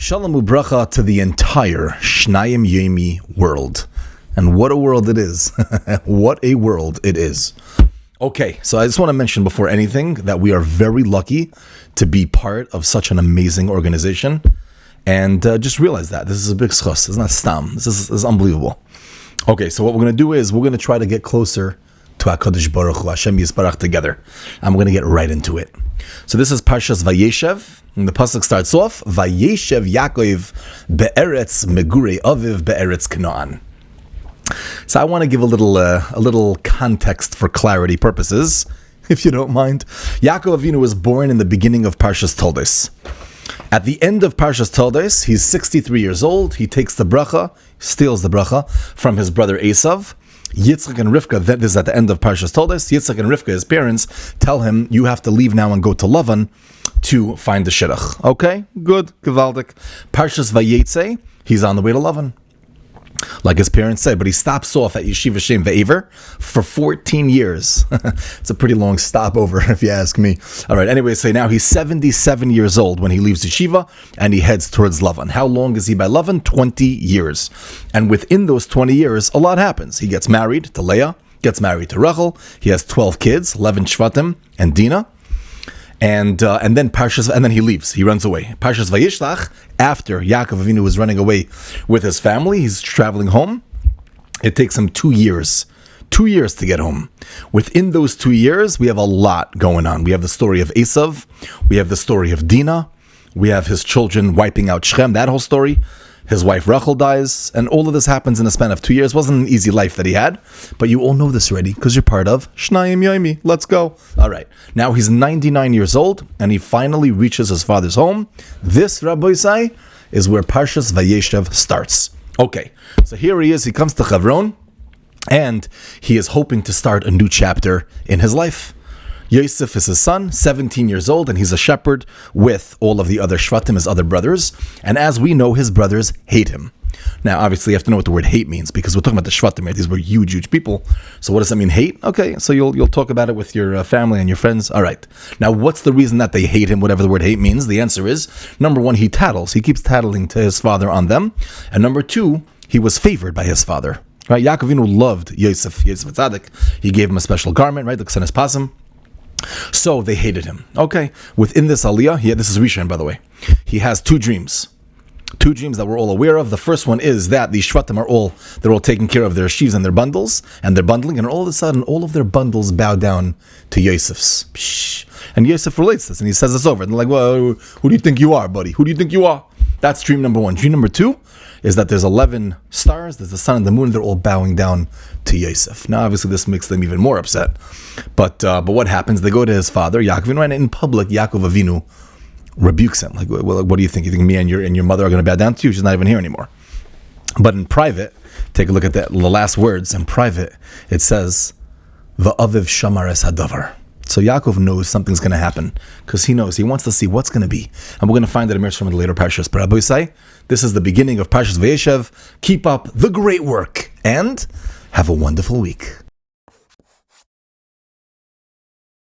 Shalom ubracha to the entire Shnayim Yomi world. And what a world it is. What a world it is. Okay, so I just want to mention before anything that we are very lucky to be part of such an amazing organization. And just realize that. This is a big schos. It's not stam. This is unbelievable. Okay, so what we're going to do is we're going to try to get closer to HaKadosh Baruch Hu, Hashem Yisparach together. And we're going to get right into it. So this is Parshas Vayeishev. And the pasuk starts off, Vayeishev Yaakov be'eretz megurei aviv be'eretz Canaan. So I want to give a little context for clarity purposes, if you don't mind. Yaakov Avinu was born in the beginning of Parshas Toldos. At the end of Parshas Toldos, he's 63 years old. He takes the bracha, steals the bracha from his brother Esav. Yitzchak and Rivka, that is at the end of Parshas Toldos. Yitzchak and Rivka, his parents, tell him, you have to leave now and go to Lavan to find the shidduch. Okay, good, gewaldik. Parshas Vayetze, he's on the way to Lavan, like his parents said, but he stops off at Yeshiva Shem Ve'ever for 14 years. It's a pretty long stopover, if you ask me. All right, anyway, so now he's 77 years old when he leaves Yeshiva, and he heads towards Lavan. How long is he by Lavan? 20 years. And within those 20 years, a lot happens. He gets married to Leah, gets married to Rachel, he has 12 kids, 11 Shvatim, and Dinah. And then Parshas, and then he leaves. He runs away. Parshas Vayishlach, after Yaakov Avinu was running away with his family, he's traveling home. It takes him 2 years. 2 years to get home. Within those 2 years, we have a lot going on. We have the story of Esav. We have the story of Dinah. We have his children wiping out Shechem, that whole story. His wife Rachel dies, and all of this happens in a span of 2 years. It wasn't an easy life that he had, but you all know this already because you're part of Shnayim Yomi. Let's go. All right. Now he's 99 years old, and he finally reaches his father's home. This, Rabbi, is where Parshas Vayeishev starts. Okay, so here he is. He comes to Hebron, and he is hoping to start a new chapter in his life. Yosef is his son, 17 years old, and he's a shepherd with all of the other Shvatim, his other brothers. And as we know, his brothers hate him. Now, obviously, you have to know what the word hate means, because we're talking about the Shvatim, right? These were huge, huge people. So what does that mean, hate? Okay, so you'll talk about it with your family and your friends. All right. Now, what's the reason that they hate him, whatever the word hate means? The answer is, number one, he tattles. He keeps tattling to his father on them. And number two, he was favored by his father. Right? Yaakov Avinu loved Yosef Tzaddik. He gave him a special garment, right? The Ksenes Pasim. So they hated him. Okay. Within this aliyah, this is Rishon, by the way. He has two dreams that we're all aware of. The first one is that the Shvatim they're all taking care of their sheaves and their bundles, and they're bundling, and all of a sudden, all of their bundles bow down to Yosef's. Psh. And Yosef relates this, and he says this over. And they're like, well, who do you think you are, buddy? Who do you think you are? That's dream number one. Dream number two is that there's 11 stars, there's the sun and the moon, they're all bowing down to Yosef. Now, obviously, this makes them even more upset. But what happens? They go to his father, Yaakov Avinu, and in public, Yaakov Avinu rebukes him. Like, well, what do you think? You think me and your mother are going to bow down to you? She's not even here anymore. But in private, take a look at the last words. In private, it says, Va'aviv shamar es hadavar. So Yaakov knows something's going to happen because he knows, he wants to see what's going to be. And we're going to find that emerge from the later Parshas. But Rabbi say, this is the beginning of Parshas Vayeishev. Keep up the great work and have a wonderful week.